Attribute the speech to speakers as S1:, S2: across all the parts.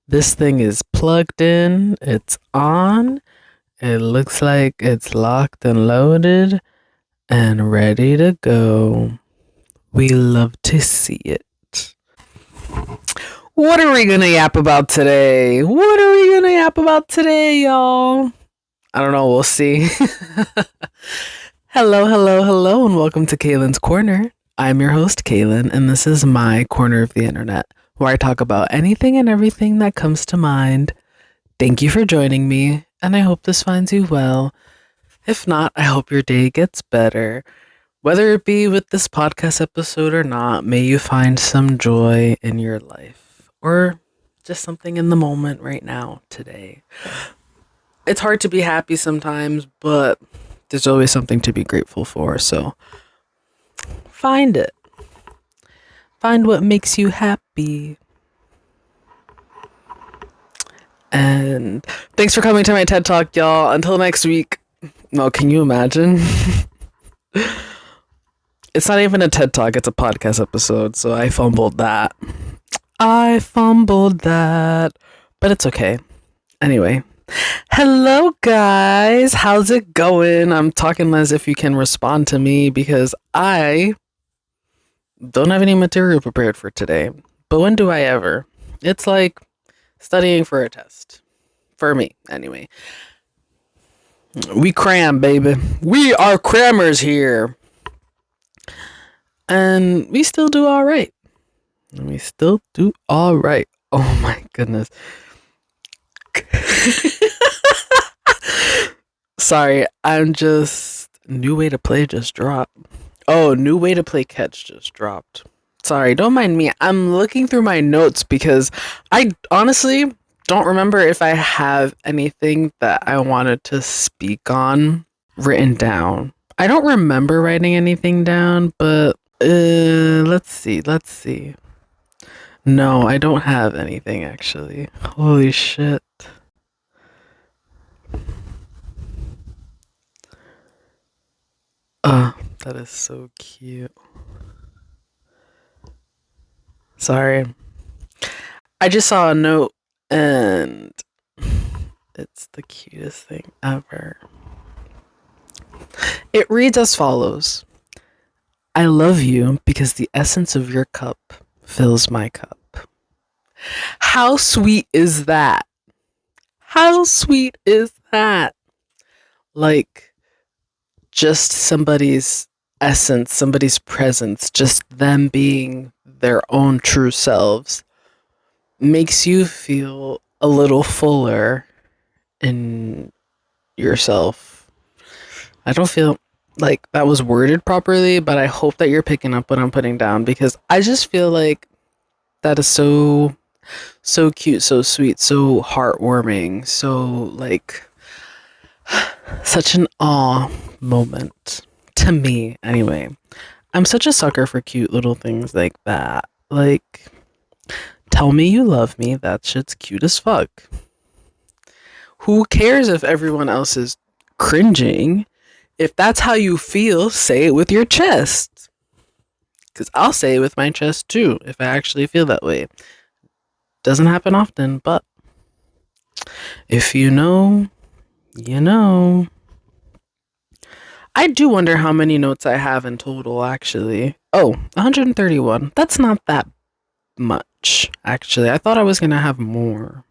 S1: This thing is plugged in, it's on, it looks like it's locked and loaded and ready to go. We love to see it. What are we gonna yap about today? Y'all? I don't know, we'll see. Hello, and welcome to Kaylin's Corner. I'm your host, Kaylin, and this is my corner of the internet, where I talk about anything and everything that comes to mind. Thank you for joining me, and I hope this finds you well. If not, I hope your day gets better. Whether it be with this podcast episode or not, may you find some joy in your life, or just something in the moment right now, today. It's hard to be happy sometimes, but there's always something to be grateful for, so find it. Find what makes you happy. And thanks for coming to my TED Talk, y'all. Until next week. No, can you imagine? It's not even a TED Talk, it's a podcast episode, so I fumbled that. But it's okay. Anyway. Hello, guys. How's it going? I'm talking as if you can respond to me because I don't have any material prepared for today. But when do I ever? It's like studying for a test. For me, anyway. We cram, baby. We are crammers here. And we still do all right. Oh my goodness. Sorry, I'm just... New Way to Play just dropped. Oh, New Way to Play Catch just dropped. Sorry, don't mind me. I'm looking through my notes because I honestly don't remember if I have anything that I wanted to speak on written down. I don't remember writing anything down, but let's see. No, I don't have anything actually. Holy shit. That is so cute. Sorry. I just saw a note and it's the cutest thing ever. It reads as follows. I love you because the essence of your cup fills my cup. How sweet is that? Like, just somebody's essence, somebody's presence, just them being their own true selves makes you feel a little fuller in yourself. I don't feel like that was worded properly, but I hope that you're picking up what I'm putting down because I just feel like that is so cute, so sweet, so heartwarming, so like such an awe moment to me anyway. I'm such a sucker for cute little things like that. Like, tell me you love me, that shit's cute as fuck. Who cares if everyone else is cringing? If that's how you feel, say it with your chest. Because I'll say it with my chest too, if I actually feel that way. Doesn't happen often, but if you know, you know. I do wonder how many notes I have in total, actually. Oh, 131. That's not that much, actually. I thought I was going to have more.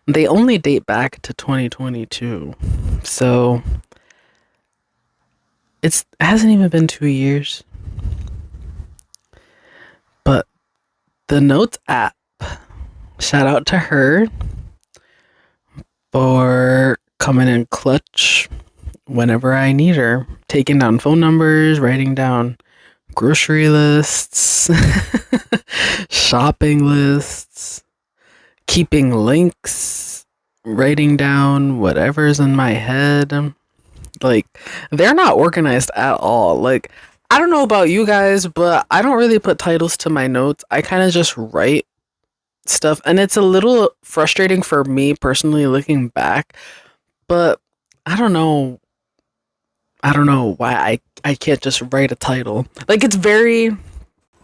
S1: They only date back to 2022. So, it hasn't even been 2 years. But the Notes app, shout out to her for coming in clutch whenever I need her. Taking down phone numbers, writing down grocery lists, shopping lists, keeping links, writing down whatever's in my head. Like, they're not organized at all. Like, I don't know about you guys, but I don't really put titles to my notes. I kind of just write stuff, and it's a little frustrating for me personally looking back, but I don't know why I can't just write a title. Like, it's very,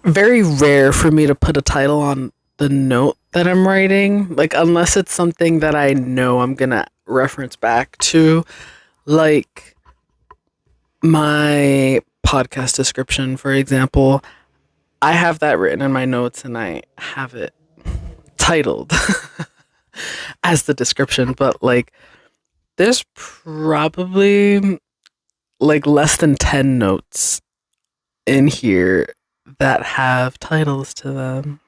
S1: very rare for me to put a title on the note that I'm writing. Like, unless it's something that I know I'm gonna reference back to, like my podcast description, for example. I have that written in my notes and I have it titled as the description, but like there's probably like less than 10 notes in here that have titles to them.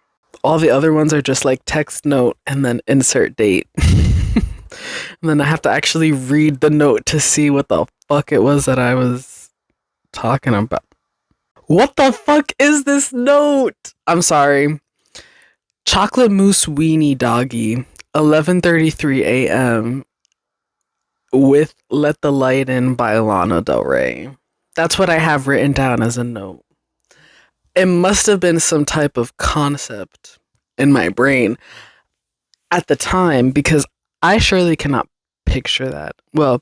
S1: All the other ones are just like text note and then insert date. And then I have to actually read the note to see what the fuck it was that I was talking about. What the fuck is this note? I'm sorry. Chocolate mousse weenie doggy, 11:33 a.m. with "Let the Light In" by Lana Del Rey. That's what I have written down as a note. It must have been some type of concept in my brain at the time because I surely cannot picture that. Well,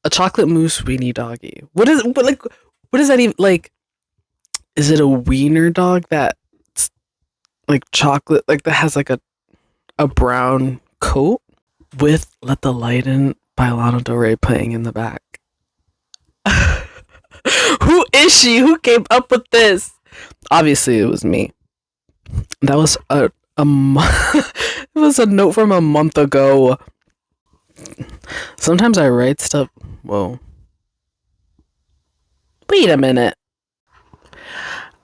S1: a chocolate mousse weenie doggy. What is that even like? Is it a wiener dog that's like chocolate, like that has like a brown coat with "Let the Light In" by Lana Del Rey playing in the back? Who is she? Who came up with this? Obviously, it was me. That was it was a note from a month ago. Sometimes I write stuff. Whoa. Wait a minute.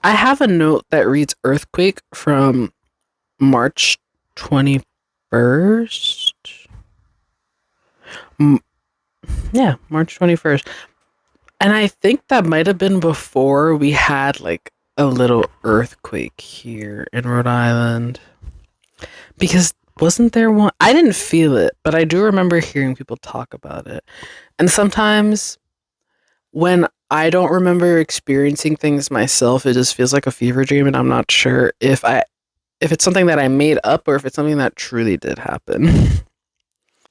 S1: I have a note that reads "Earthquake" from March 21st. Yeah, March 21st. And I think that might have been before we had like a little earthquake here in Rhode Island. Because wasn't there one? I didn't feel it, but I do remember hearing people talk about it. And sometimes when I don't remember experiencing things myself, it just feels like a fever dream and I'm not sure if it's something that I made up or if it's something that truly did happen.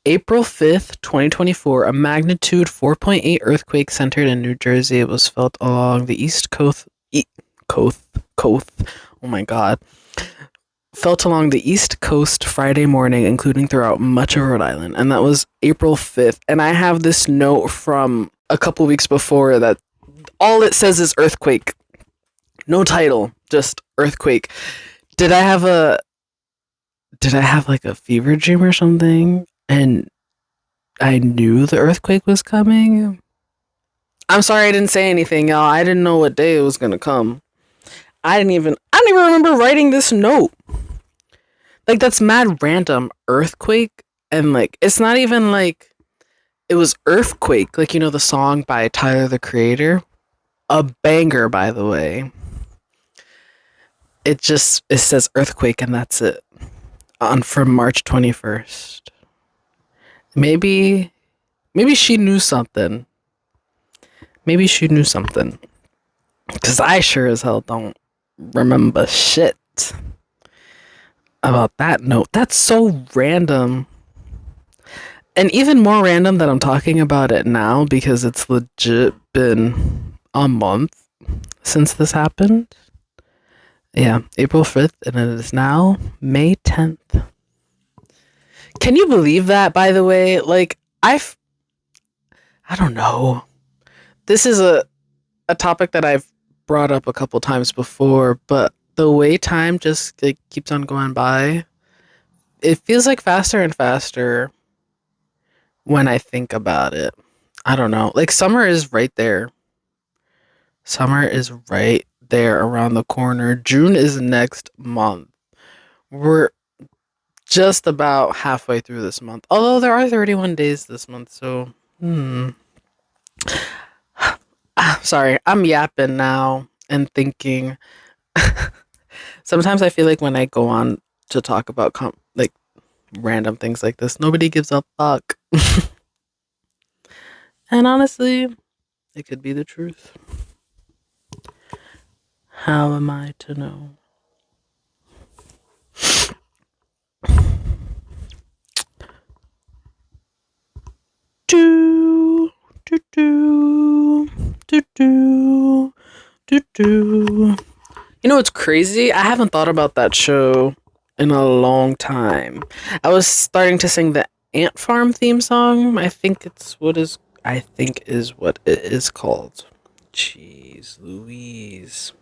S1: April 5th, 2024, a magnitude 4.8 earthquake centered in New Jersey. It was felt along the East Coast. Oh my God. Felt along the East Coast Friday morning, including throughout much of Rhode Island. And that was April 5th. And I have this note from a couple weeks before that all it says is earthquake. No title, just earthquake. Did I have like a fever dream or something? And I knew the earthquake was coming. I'm sorry I didn't say anything, y'all. I didn't know what day it was gonna come. I didn't even remember writing this note. Like, that's mad random. Earthquake, and like it's not even like it was Earthquake, like, you know, the song by Tyler the Creator. A banger, by the way. It says earthquake and that's it. From March 21st. Maybe she knew something. Maybe she knew something. Because I sure as hell don't remember shit about that note. That's so random. And even more random that I'm talking about it now because it's legit been a month since this happened. Yeah, April 5th, and it is now May 10th. Can you believe that, by the way? Like, I don't know. This is a topic that I've brought up a couple times before, but the way time just like keeps on going by, it feels like faster and faster when I think about it. I don't know. Like, summer is right there. Summer is right there around the corner. June is next month. We're just about halfway through this month. Although there are 31 days this month, so sorry, I'm yapping now and thinking. Sometimes I feel like when I go on to talk about like random things like this, nobody gives a fuck. And honestly, it could be the truth. How am I to know? Do, do, do, do, do, do, do. You know what's crazy? I haven't thought about that show in a long time. I was starting to sing the Ant Farm theme song. I think is what it is called. Jeez Louise.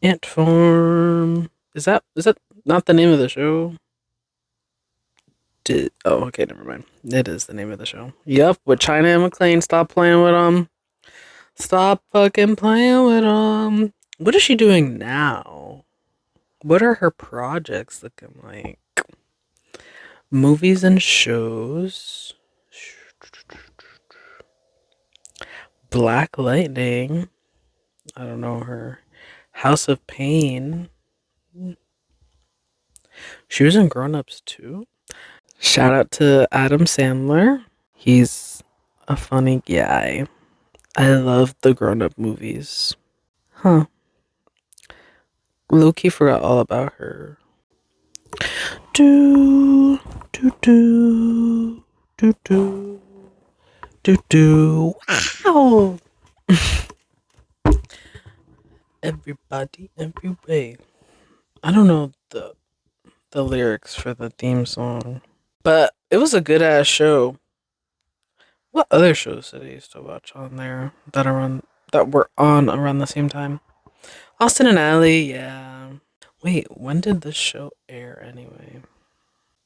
S1: Ant Farm. Is that not the name of the show? Okay, never mind. It is the name of the show. Yep, with China and McClain. Stop playing with them. Stop fucking playing with them. What is she doing now? What are her projects looking like? Movies and shows. Black Lightning. I don't know her. House of Pain. She was in Grown Ups too. Shout out to Adam Sandler. He's a funny guy. I love the Grown Up movies. Huh. Low-key forgot all about her. Do, do, do, do, do, do, do. Wow. Everybody, every way. I don't know the lyrics for the theme song, but it was a good ass show. What other shows did I used to watch on there that were on around the same time? Austin and Ally, yeah. Wait, when did this show air anyway?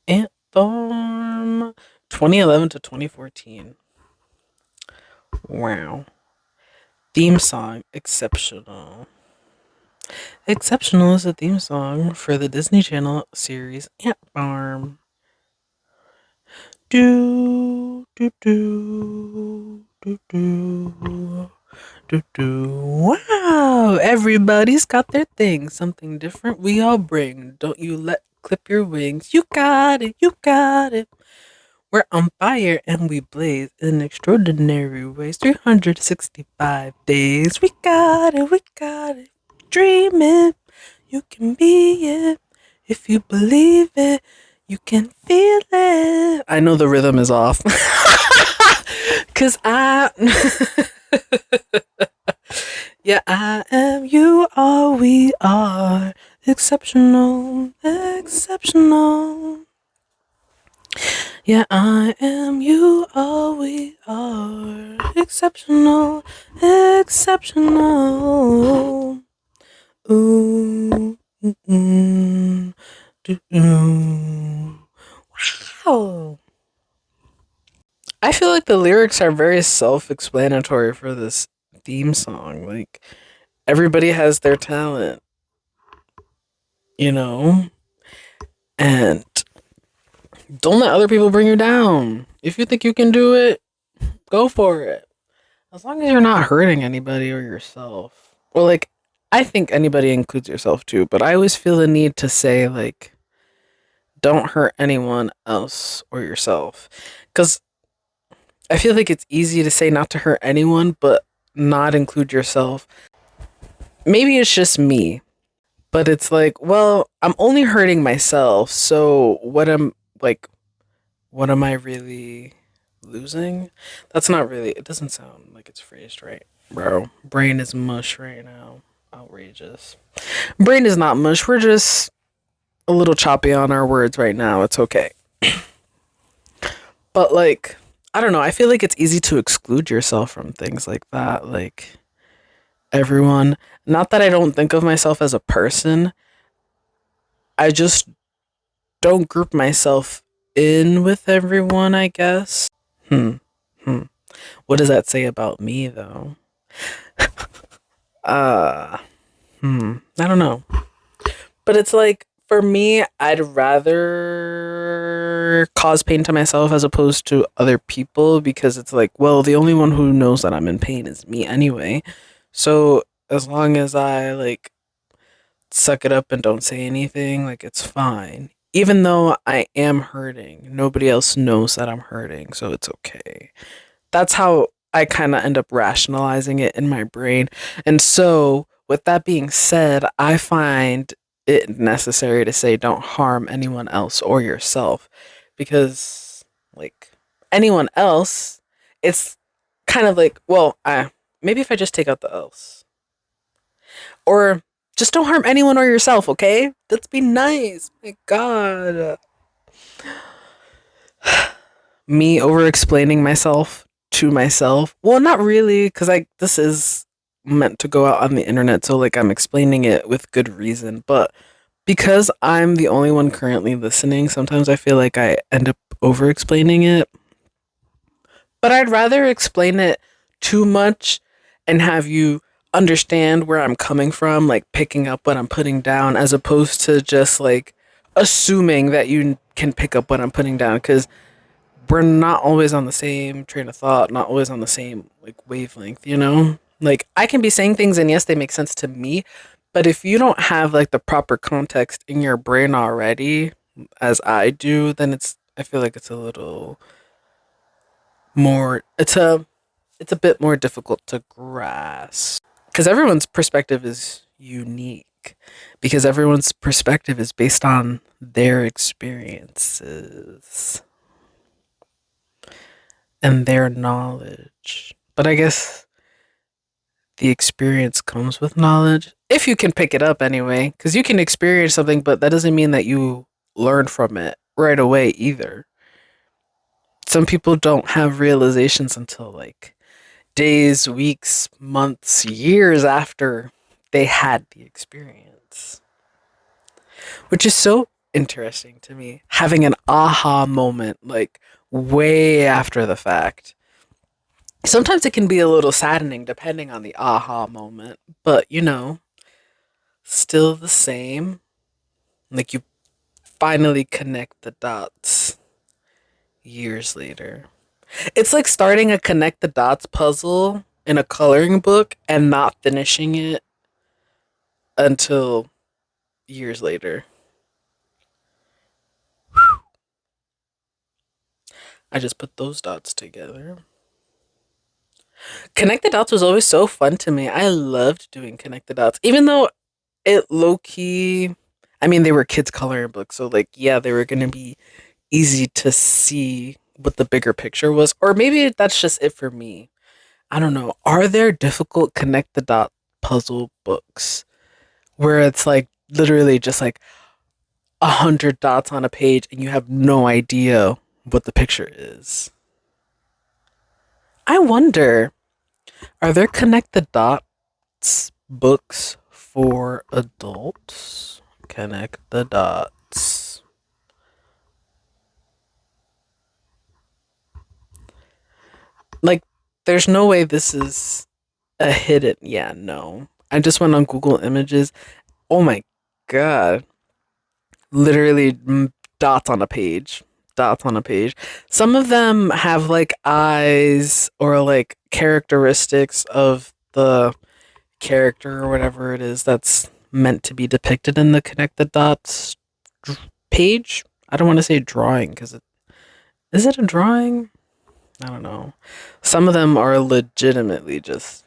S1: Ant Farm, 2011 to 2014. Wow. Theme song, exceptional. Exceptional is a theme song for the Disney Channel series Ant Farm. Do do do do do do do. Wow! Everybody's got their thing. Something different we all bring. Don't you let clip your wings. You got it. You got it. We're on fire and we blaze in extraordinary ways. 365 days. We got it. We got it. Dream it. You can be it. If you believe it, you can feel it. I know the rhythm is off. Cause yeah, I am, you are, we are. Exceptional, exceptional. Yeah, I am, you are, we are. Exceptional, exceptional. Ooh, mm, wow. I feel like the lyrics are very self explanatory for this theme song. Like, everybody has their talent, you know? And don't let other people bring you down. If you think you can do it, go for it. As long as you're not hurting anybody or yourself. Or, like, I think anybody includes yourself too, but I always feel the need to say, like, don't hurt anyone else or yourself. Because I feel like it's easy to say not to hurt anyone, but not include yourself. Maybe it's just me, but it's like, well, I'm only hurting myself. So what am I really losing? That's not really, it doesn't sound like it's phrased right, bro. Brain is mush right now. Outrageous. Brain is not mush. We're just a little choppy on our words right now. It's okay. But like, I don't know. I feel like it's easy to exclude yourself from things like that. Like, everyone, not that I don't think of myself as a person, I just don't group myself in with everyone, I guess. Hmm. Hmm. What does that say about me, though? Uh, I don't know. But it's like, for me, I'd rather cause pain to myself as opposed to other people because it's like, well, the only one who knows that I'm in pain is me anyway. So as long as I like suck it up and don't say anything, like it's fine. Even though I am hurting, nobody else knows that I'm hurting, so it's okay. That's how I kind of end up rationalizing it in my brain. And so, with that being said, I find it necessary to say don't harm anyone else or yourself because, like, anyone else, it's kind of like, well, maybe if I just take out the else. Or Just don't harm anyone or yourself, okay? Let's be nice. My God. Me over explaining myself to myself. Well, not really, because this is meant to go out on the internet, so like I'm explaining it with good reason. But because I'm the only one currently listening, sometimes I feel like I end up over explaining it. But I'd rather explain it too much and have you understand where I'm coming from, like picking up what I'm putting down, as opposed to just like assuming that you can pick up what I'm putting down. Because we're not always on the same train of thought, not always on the same like wavelength, you know? Like I can be saying things and yes, they make sense to me, but if you don't have like the proper context in your brain already, as I do, then I feel like it's a little more it's a bit more difficult to grasp because everyone's perspective is unique because everyone's perspective is based on their experiences and their knowledge. But I guess the experience comes with knowledge if you can pick it up anyway, because you can experience something, but that doesn't mean that you learn from it right away either. Some people don't have realizations until like days, weeks, months, years after they had the experience, which is so interesting to me. Having an aha moment, like way after the fact. Sometimes it can be a little saddening depending on the aha moment, but still the same. Like you finally connect the dots years later. It's like starting a connect the dots puzzle in a coloring book and not finishing it until years later. I just put those dots together. Connect the dots was always so fun to me. I loved doing connect the dots, even though it low key. I mean, they were kids' coloring books, so like, yeah, they were gonna be easy to see what the bigger picture was, or maybe that's just it for me. I don't know. Are there difficult connect the dot puzzle books where it's like literally just like 100 dots on a page and you have no idea what the picture is? I wonder, are there connect the dots books for adults? Connect the dots. Like, there's no way this is a hidden. Yeah, no. I just went on Google Images. Oh my god. Literally dots on a page. Dots on a page. Some of them have like eyes or like characteristics of the character or whatever it is that's meant to be depicted in the connect the dots page. I don't want to say drawing because is it a drawing? I don't know. Some of them are legitimately just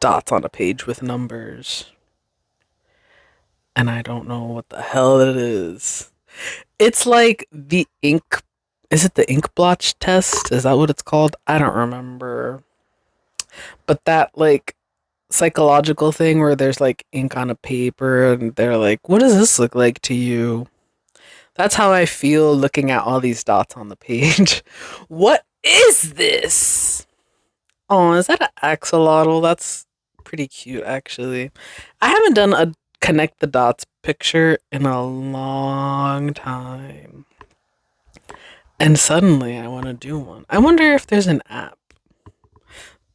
S1: dots on a page with numbers, and I don't know what the hell it is. It's like the ink. Is it the ink blotch test? Is that what it's called? I don't remember. But that like psychological thing where there's like ink on a paper and they're like, "What does this look like to you?" That's how I feel looking at all these dots on the page. What is this? Oh, is that an axolotl? That's pretty cute, actually. I haven't done a connect the dots picture in a long time. And suddenly I want to do one. I wonder if there's an app.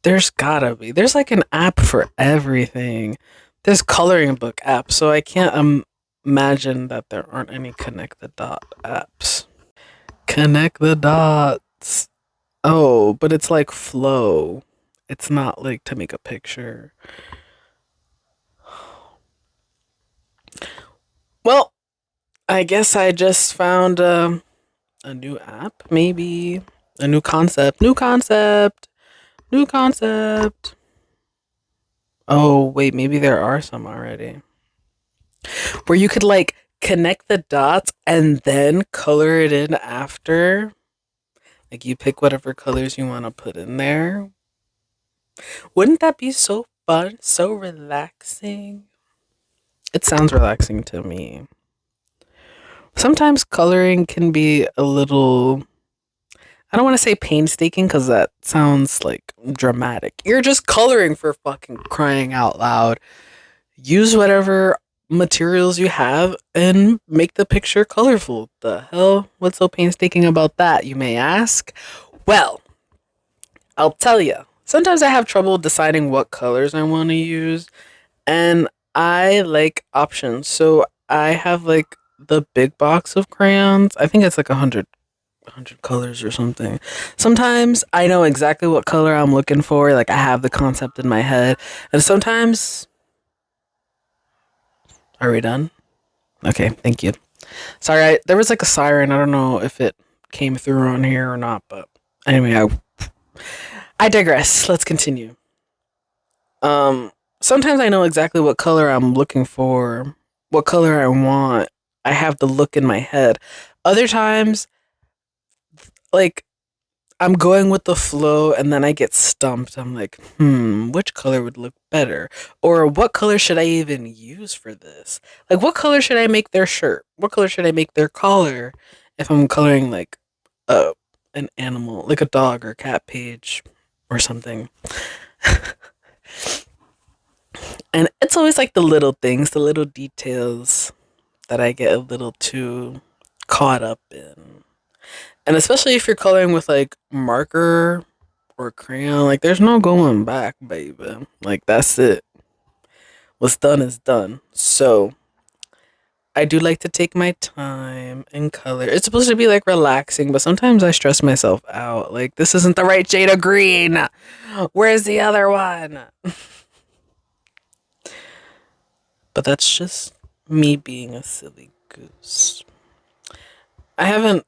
S1: There's gotta be. There's like an app for everything. There's coloring book apps, so I can't imagine that there aren't any connect the dot apps. Connect the dots. Oh, but it's like flow. It's not like to make a picture. Well, I guess I just found a new app, maybe a new concept. New concept. New concept. Oh, wait, maybe there are some already. Where you could like connect the dots and then color it in after. Like you pick whatever colors you want to put in there. Wouldn't that be so fun? So relaxing? It sounds relaxing to me. Sometimes coloring can be a little, I don't want to say painstaking because that sounds like dramatic. You're just coloring for fucking crying out loud. Use whatever materials you have and make the picture colorful. The hell? What's so painstaking about that, you may ask? Well, I'll tell you. Sometimes I have trouble deciding what colors I want to use, and I like options. So I have like the big box of crayons. I think it's like 100 colors or something. Sometimes I know exactly what color I'm looking for. Like I have the concept in my head. And sometimes, are we done? Okay, thank you. Sorry, there was like a siren. I don't know if it came through on here or not, but anyway, I digress. Let's continue. Um, Sometimes I know exactly what color I'm looking for, what color I want. I have the look in my head. Other times, like I'm going with the flow and then I get stumped. I'm like, which color would look better? Or what color should I even use for this? Like, what color should I make their shirt? What color should I make their collar if I'm coloring like a an animal, like a dog or cat page or something? And it's always like the little things, the little details that I get a little too caught up in. And especially if you're coloring with like marker or crayon, like there's no going back, baby. Like that's it. What's done is done. So I do like to take my time and color. It's supposed to be like relaxing, but sometimes I stress myself out. Like this isn't the right shade of green. Where's the other one? But that's just me being a silly goose. I haven't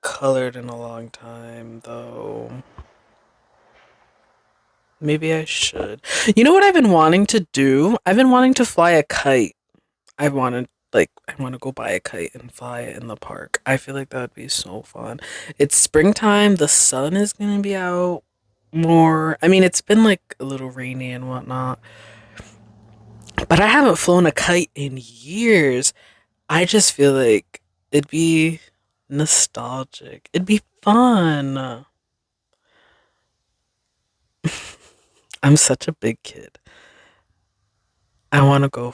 S1: colored in a long time though. Maybe I should. You know what I've been wanting to do? I've been wanting to fly a kite. I want to go buy a kite and fly it in the park. I feel like that would be so fun. It's springtime, the sun is going to be out more. I mean, it's been like a little rainy and whatnot, but I haven't flown a kite in years. I just feel like it'd be nostalgic. It'd be fun. I'm such a big kid. I want to go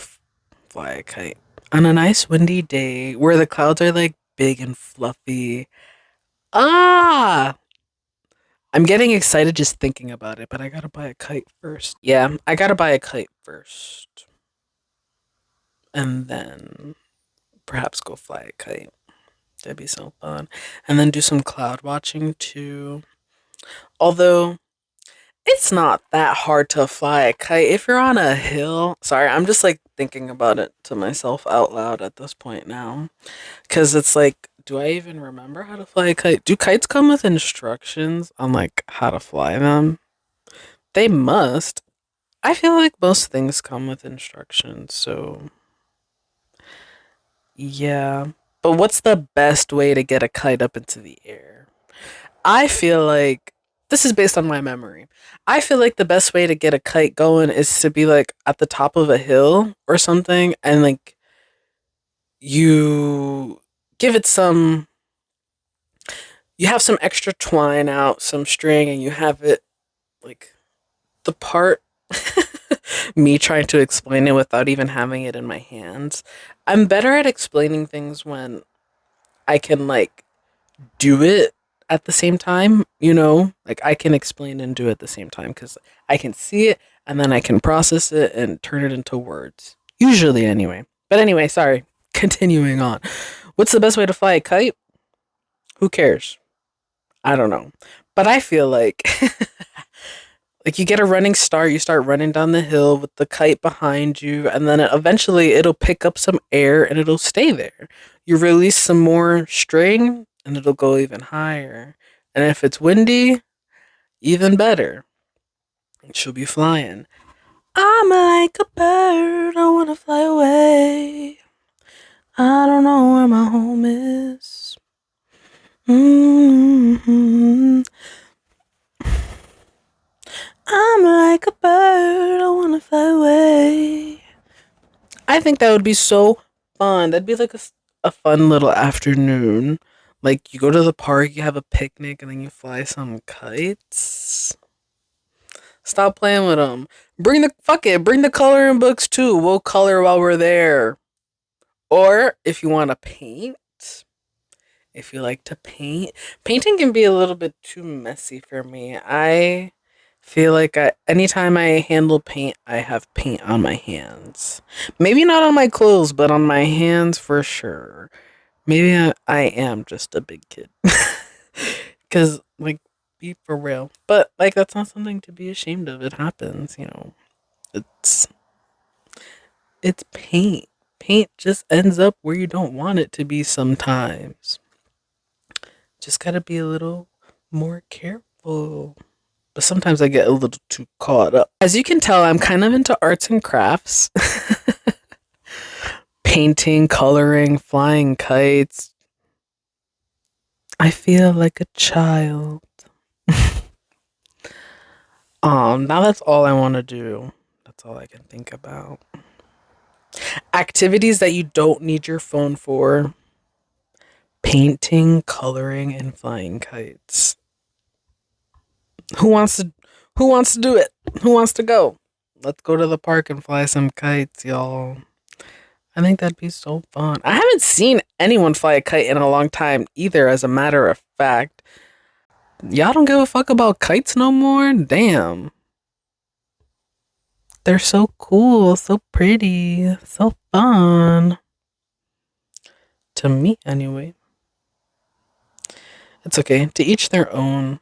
S1: fly a kite on a nice windy day where the clouds are like big and fluffy. Ah, I'm getting excited just thinking about it, but I gotta buy a kite first. Yeah, I gotta buy a kite first. And then perhaps go fly a kite. That'd be so fun. And then do some cloud watching too. Although it's not that hard to fly a kite if you're on a hill. Sorry, I'm just like thinking about it to myself out loud at this point now. Because it's like, do I even remember how to fly a kite? Do kites come with instructions on like how to fly them? They must. I feel like most things come with instructions, so yeah. But what's the best way to get a kite up into the air? I feel like this is based on my memory. I feel like the best way to get a kite going is to be like at the top of a hill or something and like you give it some you have some extra twine out, some string and you have it like the part me trying to explain it without even having it in my hands. I'm better at explaining things when I can like do it at the same time, Like I can explain and do it at the same time cuz I can see it and then I can process it and turn it into words. Usually anyway. But anyway, sorry. Continuing on. What's the best way to fly a kite? Who cares? I don't know. But I feel like like you get a running start, you start running down the hill with the kite behind you, and then eventually it'll pick up some air and it'll stay there. You release some more string and it'll go even higher. And if it's windy, even better. She'll be flying. I'm like a bird, I wanna fly away. I don't know where my home is. Mm-hmm. I'm like a bird, I wanna fly away. I think that would be so fun. That'd be like a fun little afternoon. Like you go to the park, you have a picnic, and then you fly some kites. Stop playing with them. Bring the coloring books too. We'll color while we're there. Or if you want to paint, if you like to paint, painting can be a little bit too messy for me. I feel like anytime I handle paint, I have paint on my hands. Maybe not on my clothes, but on my hands for sure. Maybe I am just a big kid. Because, like, be for real. But, like, that's not something to be ashamed of. It happens, you know. It's it's paint. Paint just ends up where you don't want it to be sometimes. Just gotta be a little more careful. But sometimes I get a little too caught up. As you can tell, I'm kind of into arts and crafts. Painting, coloring, flying kites. I feel like a child. Now that's all I want to do. That's all I can think about. Activities that you don't need your phone for. Painting, coloring, and flying kites. Who wants to who wants to do it? Who wants to go? Let's go to the park and fly some kites, y'all. I think that'd be so fun. I haven't seen anyone fly a kite in a long time either, as a matter of fact. Y'all don't give a fuck about kites no more? Damn. They're so cool, so pretty, so fun. To me, anyway. It's okay. To each their own.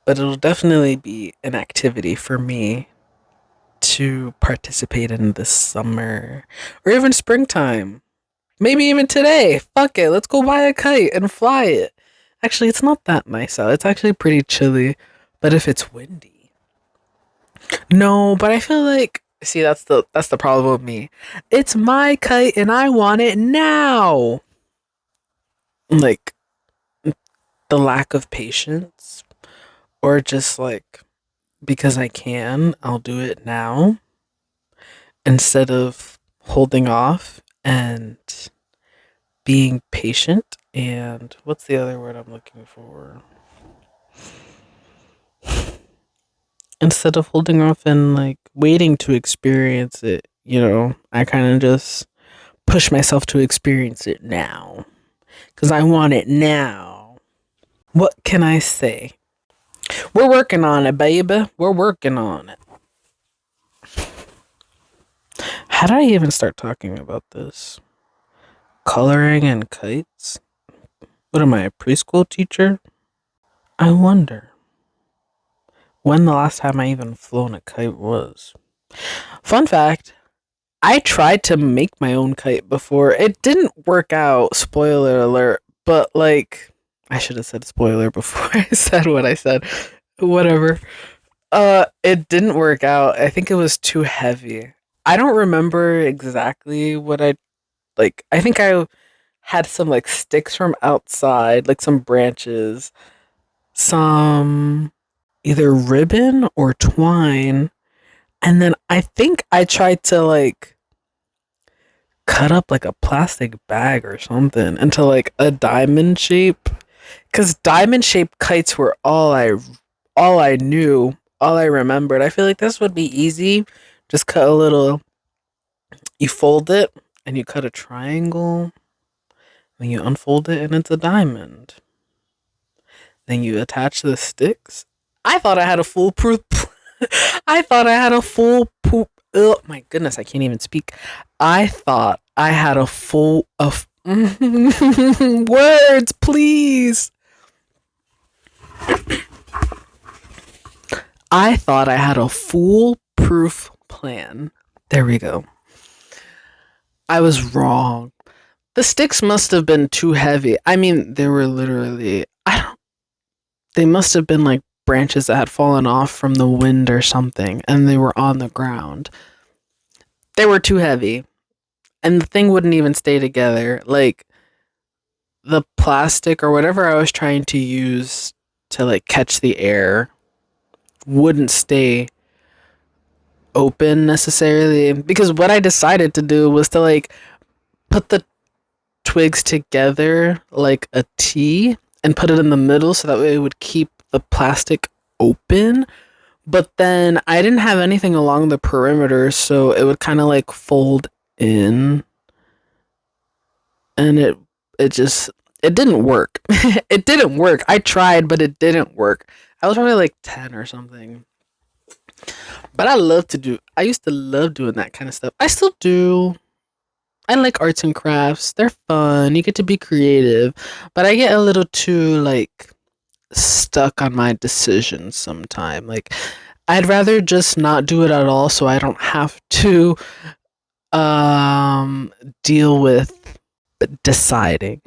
S1: But it'll definitely be an activity for me to participate in this summer. Or even springtime. Maybe even today. Fuck it. Let's go buy a kite and fly it. Actually, it's not that nice out. It's actually pretty chilly. But if it's windy. No, but I feel like, see, that's the problem with me. It's my kite and I want it now. Like the lack of patience, or just like because I can, I'll do it now instead of holding off and being patient. And what's the other word I'm looking for? Instead of holding off and like waiting to experience it, I kind of just push myself to experience it now because I want it now. What can I say? We're working on it, baby. We're working on it. How did I even start talking about this? Coloring and kites? What am I, a preschool teacher? I wonder when the last time I even flown a kite was. Fun fact, I tried to make my own kite before. It didn't work out, spoiler alert, but like, I should have said spoiler before I said what I said. Whatever. It didn't work out. I think it was too heavy. I don't remember exactly what I like. I think I had some like sticks from outside, like some branches, some either ribbon or twine, and then I think I tried to like cut up like a plastic bag or something into like a diamond shape, cuz diamond shaped kites were all I knew, all I remembered. I feel like this would be easy. Just cut a little, you fold it and you cut a triangle, then you unfold it and it's a diamond. Then you attach the sticks. I thought I had a foolproof. I thought I had a full poop. Oh my goodness, I can't even speak. I thought I had a full of words, please. I thought I had a foolproof plan. There we go. I was wrong. The sticks must have been too heavy. I mean, they were literally, they must have been like branches that had fallen off from the wind or something, and they were on the ground. They were too heavy, and the thing wouldn't even stay together. Like, the plastic or whatever I was trying to use to like catch the air wouldn't stay open necessarily, because what I decided to do was to like put the twigs together like a T and put it in the middle so that way it would keep the plastic open. But then I didn't have anything along the perimeter, so it would kind of like fold in, and it just it didn't work. It didn't work. I tried, but it didn't work. I was probably like 10 or something. But I used to love doing that kind of stuff. I still do. I like arts and crafts. They're fun. You get to be creative. But I get a little too like stuck on my decisions sometimes. Like I'd rather just not do it at all so I don't have to deal with deciding.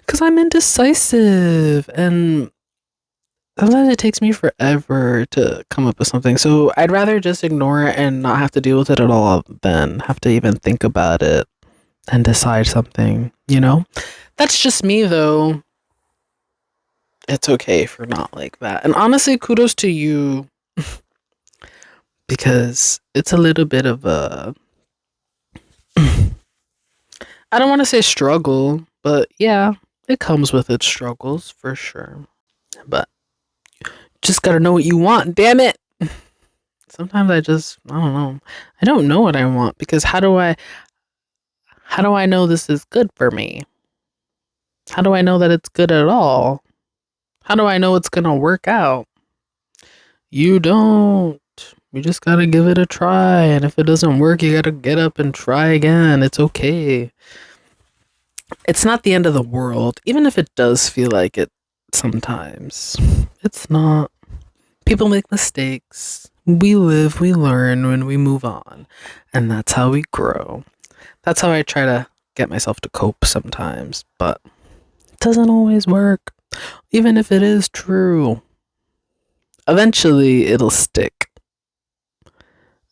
S1: Cuz I'm indecisive and sometimes it takes me forever to come up with something. So I'd rather just ignore it and not have to deal with it at all than have to even think about it and decide something, you know? That's just me though. It's okay if you're not like that. And honestly, kudos to you because it's a little bit of a I don't want to say struggle, but yeah, it comes with its struggles for sure. But just got to know what you want, damn it. Sometimes I don't know. I don't know what I want because how do I know this is good for me? How do I know that it's good at all? How do I know it's going to work out? You don't. You just got to give it a try, and if it doesn't work, you got to get up and try again. It's okay. It's not the end of the world, even if it does feel like it sometimes. It's not. People make mistakes. We live, we learn when we move on. And that's how we grow. That's how I try to get myself to cope sometimes. But it doesn't always work. Even if it is true. Eventually, it'll stick.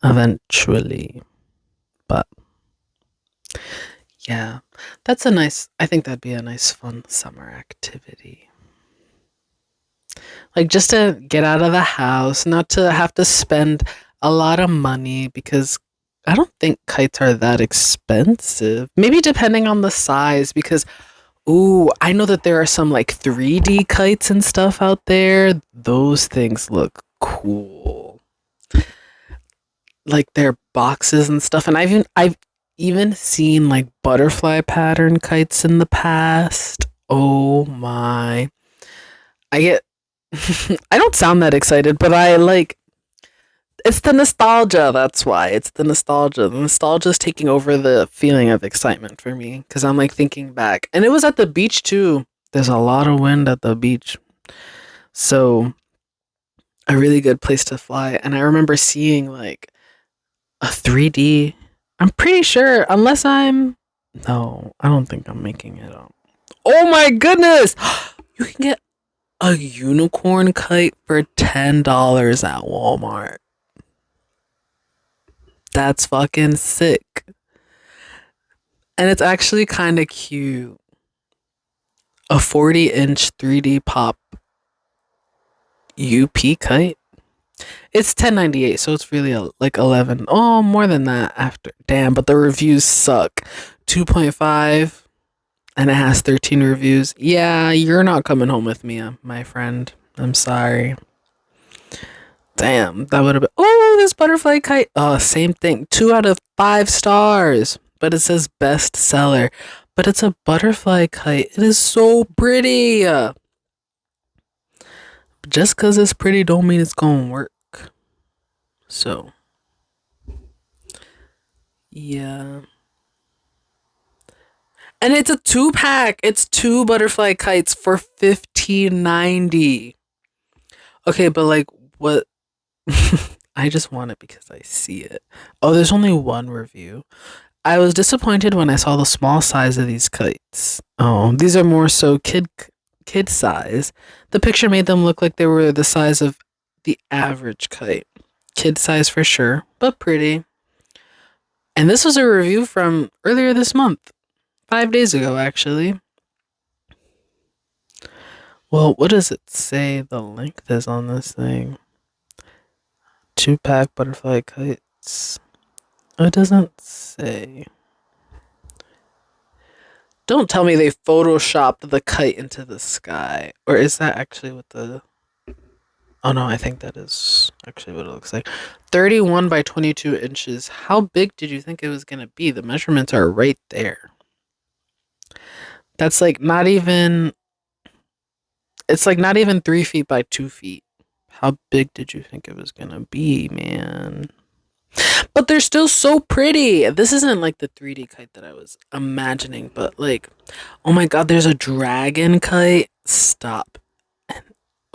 S1: Eventually. But yeah, I think that'd be a nice, fun summer activity. Like just to get out of the house, not to have to spend a lot of money because I don't think kites are that expensive. Maybe depending on the size because ooh, I know that there are some like 3D kites and stuff out there. Those things look cool. Like their boxes and stuff and I've even seen like butterfly pattern kites in the past. Oh my. I get I don't sound that excited, but I like it's the nostalgia. That's why. It's the nostalgia. The nostalgia is taking over the feeling of excitement for me because I'm like thinking back. And it was at the beach too. There's a lot of wind at the beach. So, a really good place to fly. And I remember seeing like a 3D. I'm pretty sure, unless I'm. No, I don't think I'm making it up. Oh my goodness! You can get a unicorn kite for $10 at Walmart. That's fucking sick. And it's actually kind of cute. A 40-inch 3D pop UP kite. It's 10.98, so it's really like 11. Oh, more than that after. Damn, but the reviews suck. 2.5 and it has 13 reviews. Yeah, you're not coming home with me, my friend. I'm sorry. Damn, that would have been. Oh, this butterfly kite. Oh, same thing. 2 out of 5 stars. But it says bestseller. But it's a butterfly kite. It is so pretty. Just because it's pretty don't mean it's going to work. So, yeah. And it's a 2 pack. It's 2 butterfly kites for $15.90. Okay, but like, what? I just want it because I see it. Oh, there's only one review. I was disappointed when I saw the small size of these kites. Oh, these are more so kid size. The picture made them look like they were the size of the average kite. Kid size for sure, but pretty. And this was a review from earlier this month. 5 days ago, actually. Well, what does it say the length is on this thing? 2-pack butterfly kites. It doesn't say. Don't tell me they photoshopped the kite into the sky. Or is that actually what the... Oh no, I think that is actually what it looks like. 31 by 22 inches. How big did you think it was going to be? The measurements are right there. That's like not even... It's like not even 3 feet by 2 feet. How big did you think it was going to be, man? But they're still so pretty. This isn't like the 3D kite that I was imagining, but like, oh my god, there's a dragon kite. Stop.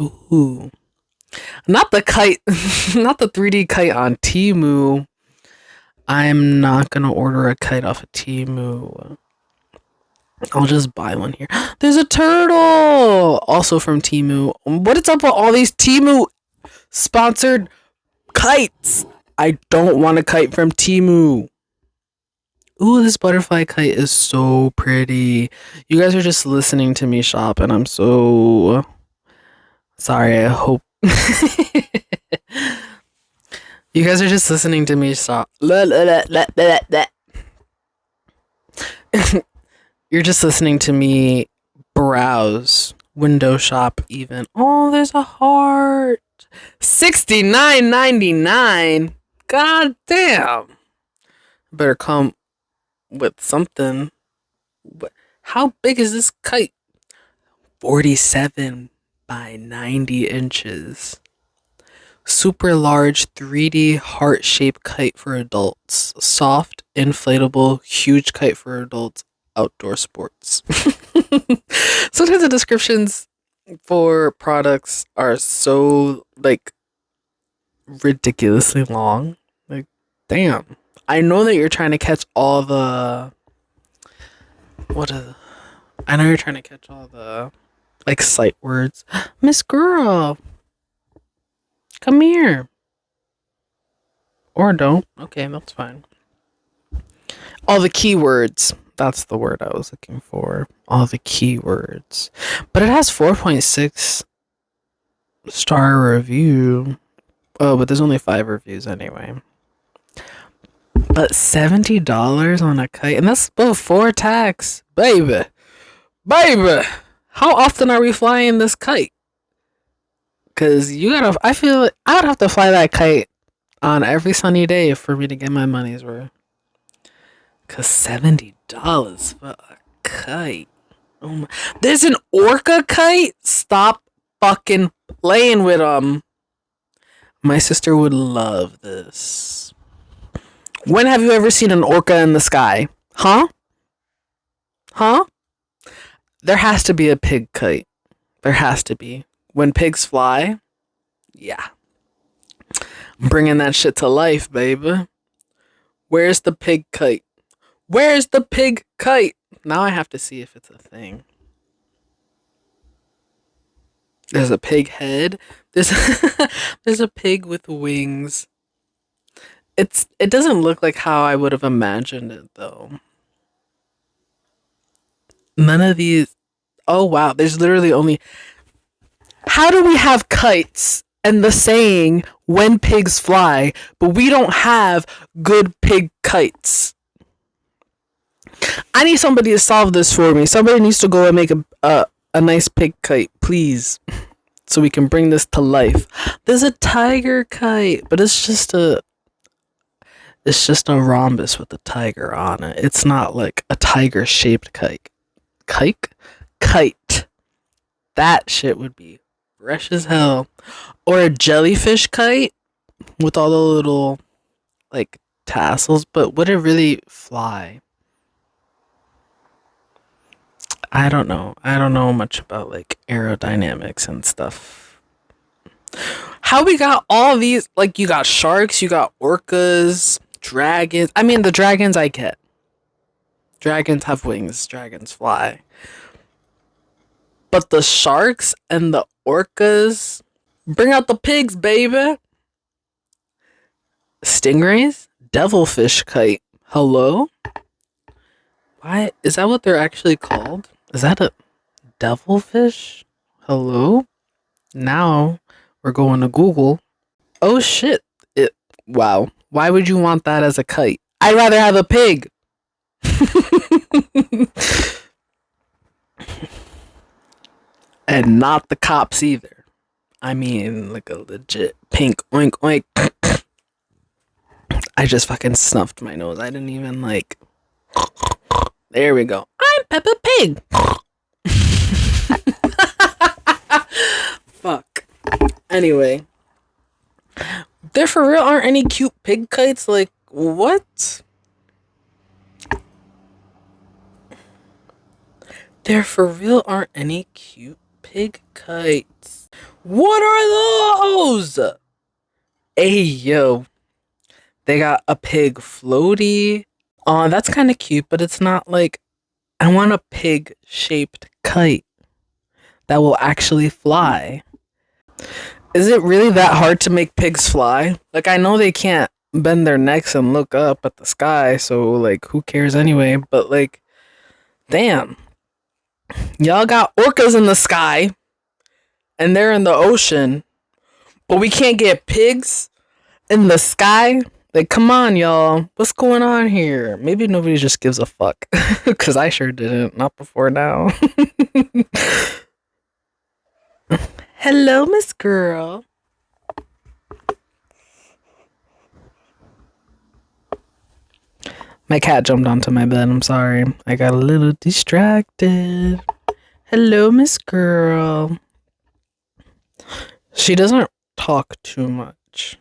S1: Ooh. Not the kite, not the 3D kite on Temu. I'm not gonna order a kite off of Temu. I'll just buy one here. There's a turtle! Also from Temu. What is up with all these Temu sponsored kites? I don't want a kite from Temu. Ooh, this butterfly kite is so pretty. You guys are just listening to me shop, and I'm so sorry. I hope you guys are just listening to me shop. You're just listening to me browse, window shop even. Oh, there's a heart. $69.99. God damn. Better come with something. How big is this kite? 47 by 90 inches. Super large 3D heart-shaped kite for adults. Soft, inflatable, huge kite for adults. Outdoor sports. Sometimes the descriptions for products are so like ridiculously long. Like, damn. I know that you're trying to catch all the I know you're trying to catch all the like sight words. Miss Girl, come here. Or don't. Okay, that's fine. All the keywords. That's the word I was looking for. All the keywords. But it has 4.6 star review. Oh, but there's only 5 reviews anyway. But $70 on a kite, and that's before tax, baby. How often are we flying this kite? Cause I feel like I would have to fly that kite on every sunny day for me to get my money's worth. Cause $70 for a kite. Oh my! There's an orca kite. Stop fucking playing with them. My sister would love this. When have you ever seen an orca in the sky? Huh? There has to be a pig kite. There has to be. When pigs fly, yeah. I'm bringing that shit to life, baby. Where's the pig kite? Where's the pig kite? Now I have to see if it's a thing. There's a pig head. There's a pig with wings. It doesn't look like how I would have imagined it though. None of these. Oh wow, there's literally only. How do we have kites and the saying when pigs fly, but we don't have good pig kites? I need somebody to solve this for me. Somebody needs to go and make a nice pig kite, please, so we can bring this to life. There's a tiger kite, but it's just a rhombus with a tiger on it. It's not like a tiger shaped kite. Kite. That shit would be fresh as hell. Or a jellyfish kite with all the little like tassels, but would it really fly? I don't know. I don't know much about like aerodynamics and stuff. How we got all these, like you got sharks, you got orcas, dragons. I mean, the dragons I get. Dragons have wings, dragons fly. But the sharks and the orcas, bring out the pigs, baby. Stingrays, devilfish kite. Hello? Why is that what they're actually called? Is that a devilfish? Hello? Now we're going to Google. Oh shit. Wow. Why would you want that as a kite? I'd rather have a pig. And not the cops either. I mean, like a legit pink oink oink. I just fucking snuffed my nose. I didn't even like. There we go. I'm Peppa Pig. Fuck. Anyway. There for real aren't any cute pig kites? Like, what? There for real aren't any cute pig kites. What are those? Hey, yo. They got a pig floaty. Oh, that's kind of cute, but it's not like... I want a pig-shaped kite that will actually fly. Is it really that hard to make pigs fly? Like, I know they can't bend their necks and look up at the sky, so, like, who cares anyway? But, like, damn. Y'all got orcas in the sky, and they're in the ocean, but we can't get pigs in the sky? Like, come on, y'all. What's going on here? Maybe nobody just gives a fuck. Because I sure didn't. Not before now. Hello, Miss Girl. My cat jumped onto my bed. I'm sorry. I got a little distracted. Hello, Miss Girl. She doesn't talk too much.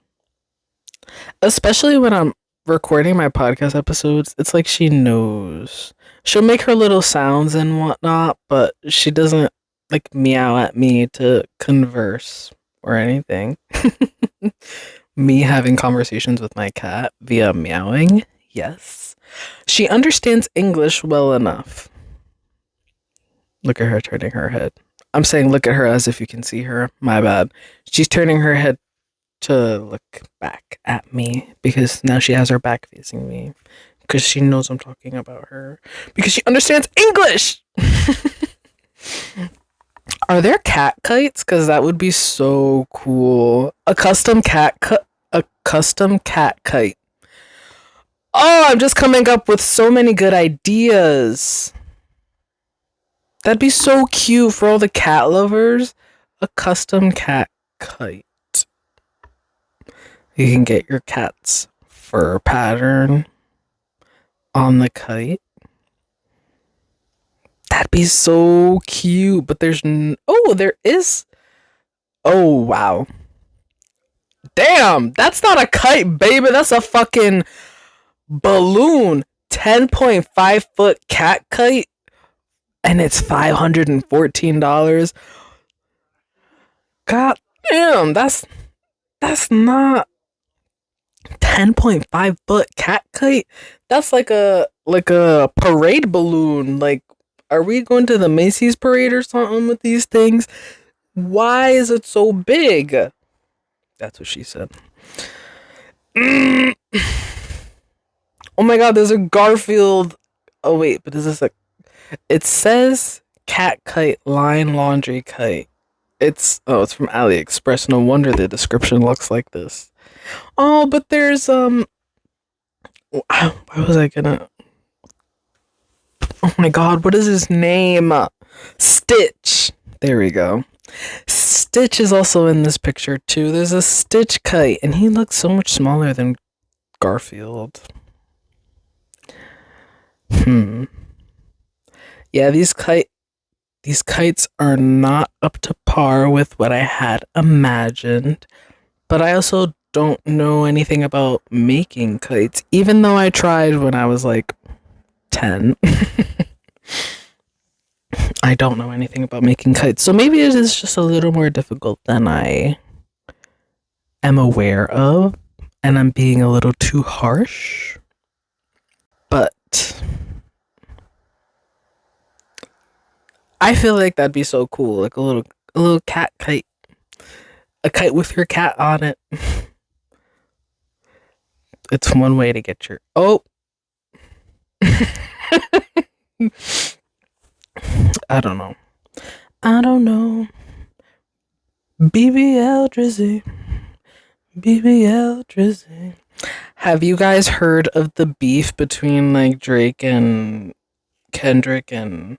S1: Especially when I'm recording my podcast episodes, it's like she knows. She'll make her little sounds and whatnot, but she doesn't like meow at me to converse or anything. Me having conversations with my cat via meowing, yes. She understands English well enough. Look at her turning her head. I'm saying look at her as if you can see her. My bad. She's turning her head to look back at me because now she has her back facing me because she knows I'm talking about her because she understands English. Are there cat kites? Because that would be so cool. A custom cat kite. Oh, I'm just coming up with so many good ideas. That'd be so cute for all the cat lovers. A custom cat kite. You can get your cat's fur pattern on the kite. That'd be so cute. But there is. Oh, wow. Damn, that's not a kite, baby. That's a fucking balloon. 10.5 foot cat kite. And it's $514. God damn, that's not 10.5 foot cat kite. That's like a parade balloon. Like, are we going to the Macy's parade or something with these things? Why is it so big? That's what she said. Oh my god, there's a Garfield. Oh wait, but is this a... It says cat kite line laundry kite. It's from AliExpress. No wonder the description looks like this. Oh, but there's why was I gonna... Oh my god, what is his name? Stitch. There we go. Stitch is also in this picture too. There's a Stitch kite, and he looks so much smaller than Garfield. Yeah, these kites are not up to par with what I had imagined, but I also don't know anything about making kites, even though I tried when I was like 10. I don't know anything about making kites, so maybe it is just a little more difficult than I am aware of, and I'm being a little too harsh. But I feel like that'd be so cool, like a little cat kite, a kite with your cat on it. It's one way to get your... Oh! I don't know. BBL Drizzy. BBL Drizzy. Have you guys heard of the beef between like Drake and Kendrick and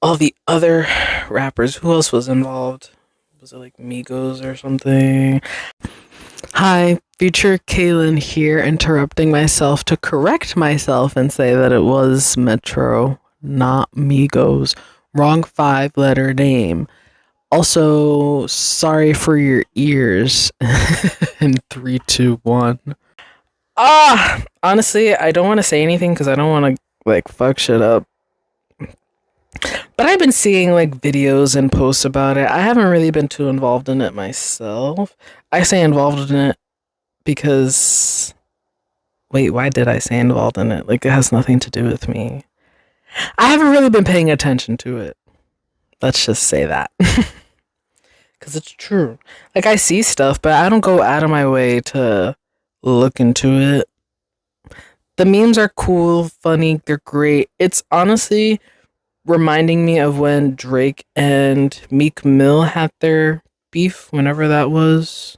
S1: all the other rappers? Who else was involved? Was it like Migos or something? Hi, future Kaylin here, interrupting myself to correct myself and say that it was Metro, not Migos. Wrong 5 letter name. Also, sorry for your ears. In 3, 2, 1. Honestly, I don't want to say anything because I don't want to like fuck shit up. But I've been seeing like videos and posts about it. I haven't really been too involved in it myself. I say involved in it because wait, why did I say involved in it? Like it has nothing to do with me. I haven't really been paying attention to it. Let's just say that. Cuz it's true. Like I see stuff, but I don't go out of my way to look into it. The memes are cool, funny, they're great. It's honestly reminding me of when Drake and Meek Mill had their beef, whenever that was.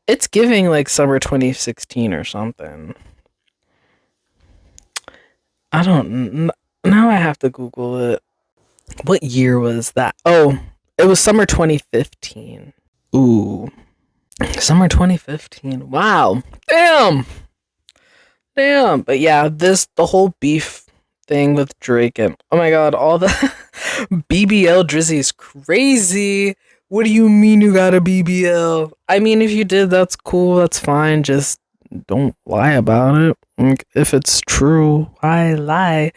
S1: It's giving like summer 2016 or something. I don't. Now I have to Google it. What year was that? Oh, it was summer 2015. Ooh, summer 2015. Wow. Damn. Damn. But yeah, the whole beef thing with Drake and oh my god, all the BBL Drizzy is crazy. What do you mean you got a BBL? I mean, if you did, that's cool. That's fine. Just don't lie about it. Like, if it's true, why lie?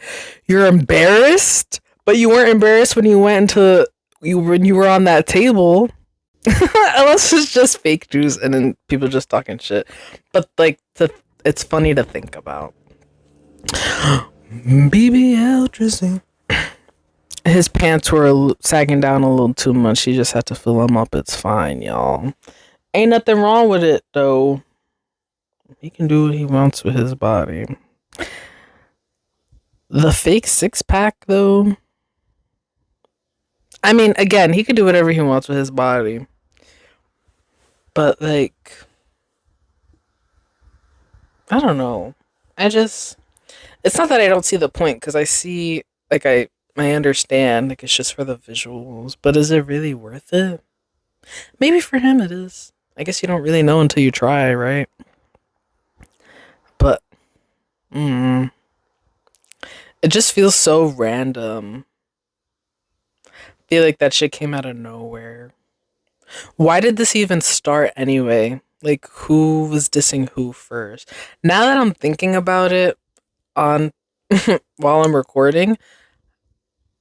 S1: You're embarrassed, but you weren't embarrassed when you went into when you were on that table. Unless it's just fake news and then people just talking shit. But like, it's funny to think about. BBL Drizzy. His pants were sagging down a little too much. He just had to fill them up. It's fine, y'all. Ain't nothing wrong with it, though. He can do what he wants with his body. The fake 6-pack, though. I mean, again, he can do whatever he wants with his body. But, like, I don't know. It's not that I don't see the point, because I see, like, I understand, like, it's just for the visuals, but is it really worth it? Maybe for him it is. I guess you don't really know until you try, right? But, it just feels so random. I feel like that shit came out of nowhere. Why did this even start anyway? Like, who was dissing who first? Now that I'm thinking about it on while I'm recording,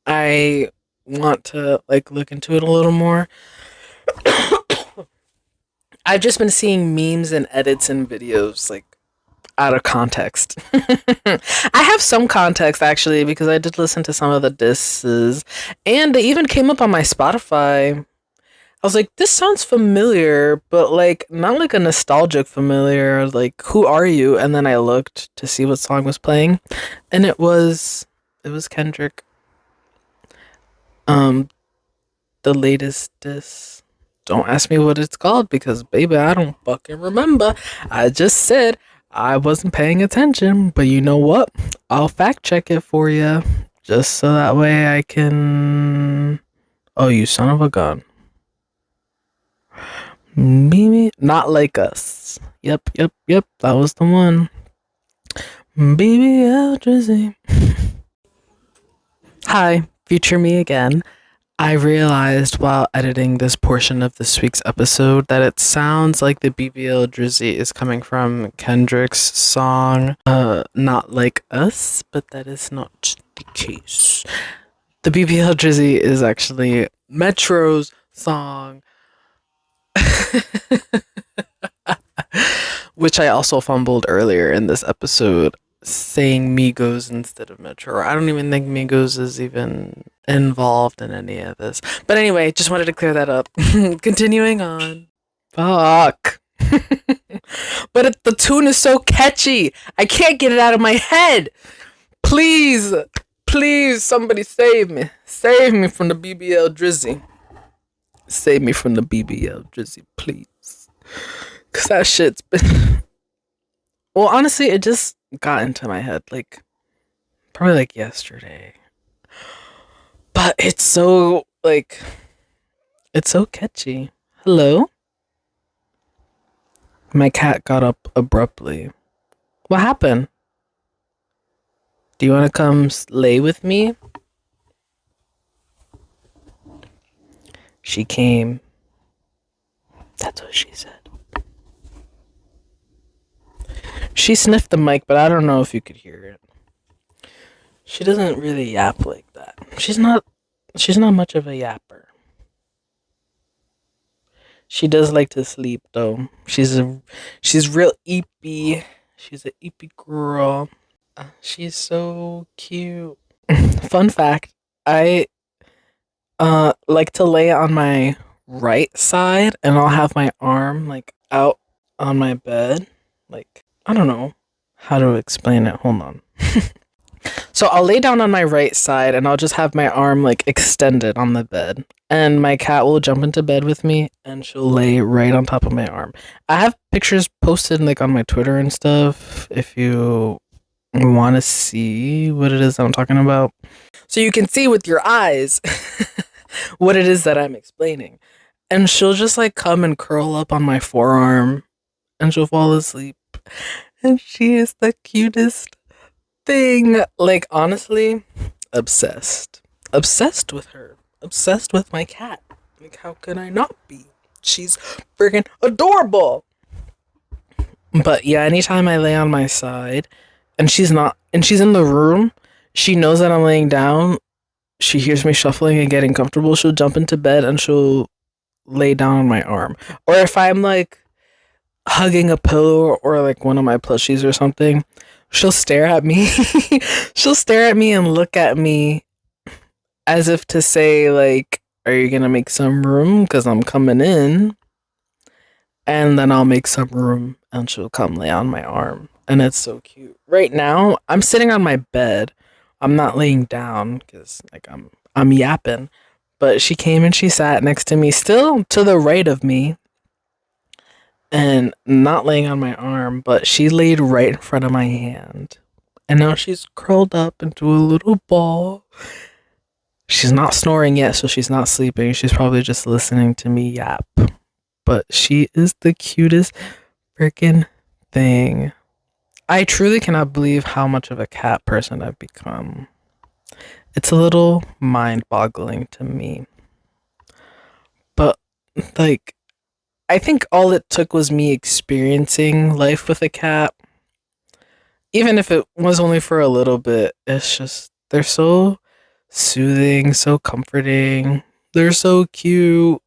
S1: I want to like look into it a little more. I've just been seeing memes and edits and videos like out of context. I have some context actually because I did listen to some of the disses and they even came up on my Spotify. I was like, this sounds familiar, but like not like a nostalgic familiar, like who are you? And then I looked to see what song was playing and it was Kendrick. The latest diss. Don't ask me what it's called because baby, I don't fucking remember. I just said I wasn't paying attention, but you know what? I'll fact check it for you just so that way I can. Oh, you son of a gun. Baby, not like us. Yep. That was the one. Baby, Drizzy. Hi, future me again. I realized while editing this portion of this week's episode that it sounds like the BBL Drizzy is coming from Kendrick's song, Not Like Us, but that is not the case. The BBL Drizzy is actually Metro's song, which I also fumbled earlier in this episode, saying Migos instead of Metro. I don't even think Migos is even involved in any of this. But anyway, just wanted to clear that up. Continuing on. Fuck. But the tune is so catchy. I can't get it out of my head. Please, somebody save me. Save me from the BBL Drizzy. Save me from the BBL Drizzy, please. Because that shit's been... Well, honestly, it just got into my head, like, probably like yesterday. But it's so catchy. Hello? My cat got up abruptly. What happened? Do you want to come lay with me? She came. That's what she said. She sniffed the mic, but I don't know if you could hear it. She doesn't really yap like that. She's not much of a yapper. She does like to sleep though. She's real eepy. She's a eepy girl. She's so cute. Fun fact, I like to lay on my right side and I'll have my arm like out on my bed. Like, I don't know how to explain it. Hold on. So I'll lay down on my right side and I'll just have my arm like extended on the bed. And my cat will jump into bed with me and she'll lay right on top of my arm. I have pictures posted like on my Twitter and stuff if you want to see what it is I'm talking about. So you can see with your eyes what it is that I'm explaining. And she'll just like come and curl up on my forearm and she'll fall asleep. And she is the cutest thing. Like, honestly, obsessed. Obsessed with her. Obsessed with my cat. Like, how could I not be? She's freaking adorable. But yeah, anytime I lay on my side and she's in the room, she knows that I'm laying down. She hears me shuffling and getting comfortable. She'll jump into bed and she'll lay down on my arm. Or if I'm like hugging a pillow or like one of my plushies or something, she'll stare at me. She'll stare at me and look at me as if to say, like, are you gonna make some room? Because I'm coming in. And then I'll make some room and she'll come lay on my arm. And it's so cute. Right now, I'm sitting on my bed. I'm not laying down because like I'm yapping. But she came and she sat next to me, still to the right of me. And not laying on my arm, but she laid right in front of my hand. And now she's curled up into a little ball. She's not snoring yet, so she's not sleeping. She's probably just listening to me yap. But she is the cutest freaking thing. I truly cannot believe how much of a cat person I've become. It's a little mind-boggling to me. But, like, I think all it took was me experiencing life with a cat. Even if it was only for a little bit, it's just, they're so soothing, so comforting. They're so cute.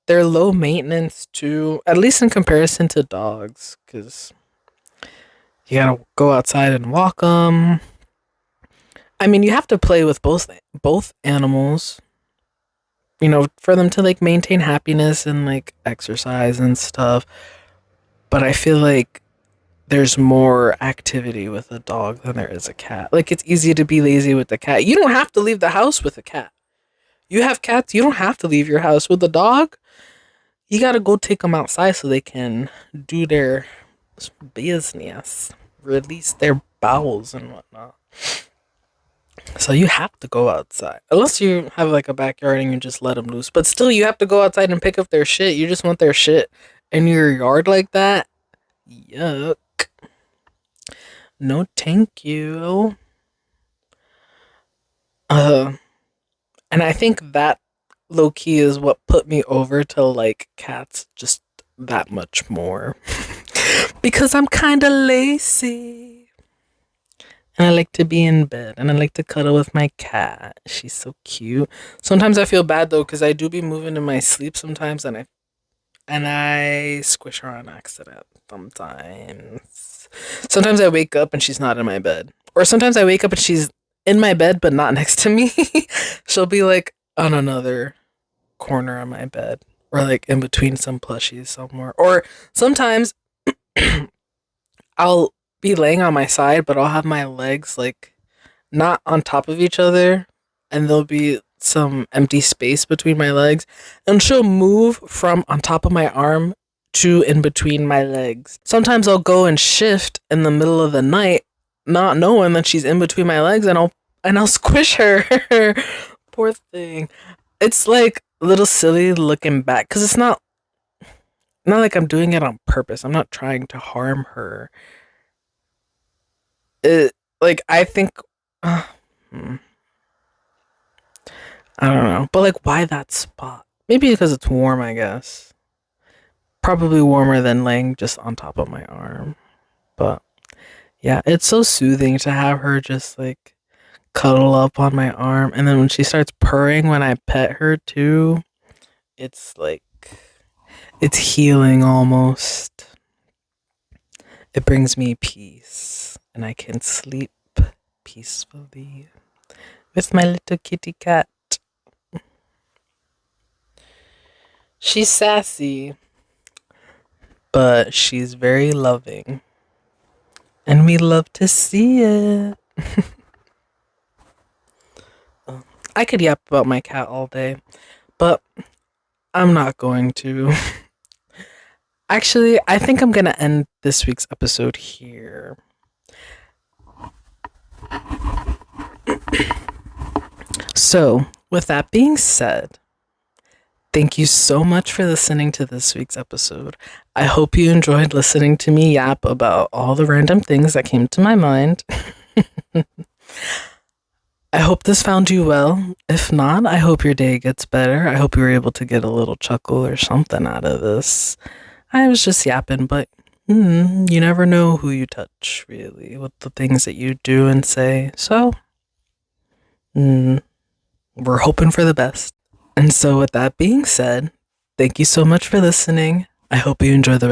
S1: They're low maintenance too, at least in comparison to dogs, because you gotta go outside and walk them. I mean, you have to play with both animals, you know, for them to like maintain happiness and like exercise and stuff. But I feel like there's more activity with a dog than there is a cat. Like, it's easy to be lazy with the cat. You don't have to leave the house with a cat. You have cats, you don't have to leave your house. With a dog, you gotta go take them outside so they can do their business, release their bowels and whatnot. So you have to go outside. Unless you have like a backyard and you just let them loose. But still, you have to go outside and pick up their shit. You just want their shit in your yard like that? Yuck. No, thank you. And I think that low key is what put me over to like cats just that much more. Because I'm kind of lazy. And I like to be in bed and I like to cuddle with my cat. She's so cute. Sometimes I feel bad though because I do be moving in my sleep sometimes and I squish her on accident sometimes. Sometimes I wake up and she's not in my bed. Or sometimes I wake up and she's in my bed but not next to me. She'll be like on another corner of my bed. Or like in between some plushies somewhere. Or sometimes I'll be laying on my side but I'll have my legs like not on top of each other. And there'll be some empty space between my legs. And she'll move from on top of my arm too in between my legs. Sometimes I'll go and shift in the middle of the night, not knowing that she's in between my legs, and I'll squish her. Poor thing. It's like a little silly looking back because it's not like I'm doing it on purpose. I'm not trying to harm her. It like I think hmm, I don't know. But like why that spot? Maybe because it's warm, I guess. Probably warmer than laying just on top of my arm. But yeah, it's so soothing to have her just like cuddle up on my arm, and then when she starts purring when I pet her too, it's like it's healing almost. It brings me peace, and I can sleep peacefully with my little kitty cat. She's sassy, but she's very loving, and we love to see it. I could yap about my cat all day, but I'm not going to. Actually, I think I'm going to end this week's episode here. So, with that being said, thank you so much for listening to this week's episode. I hope you enjoyed listening to me yap about all the random things that came to my mind. I hope this found you well. If not, I hope your day gets better. I hope you were able to get a little chuckle or something out of this. I was just yapping, but you never know who you touch, really, with the things that you do and say. So, we're hoping for the best. And so, with that being said, thank you so much for listening. I hope you enjoy the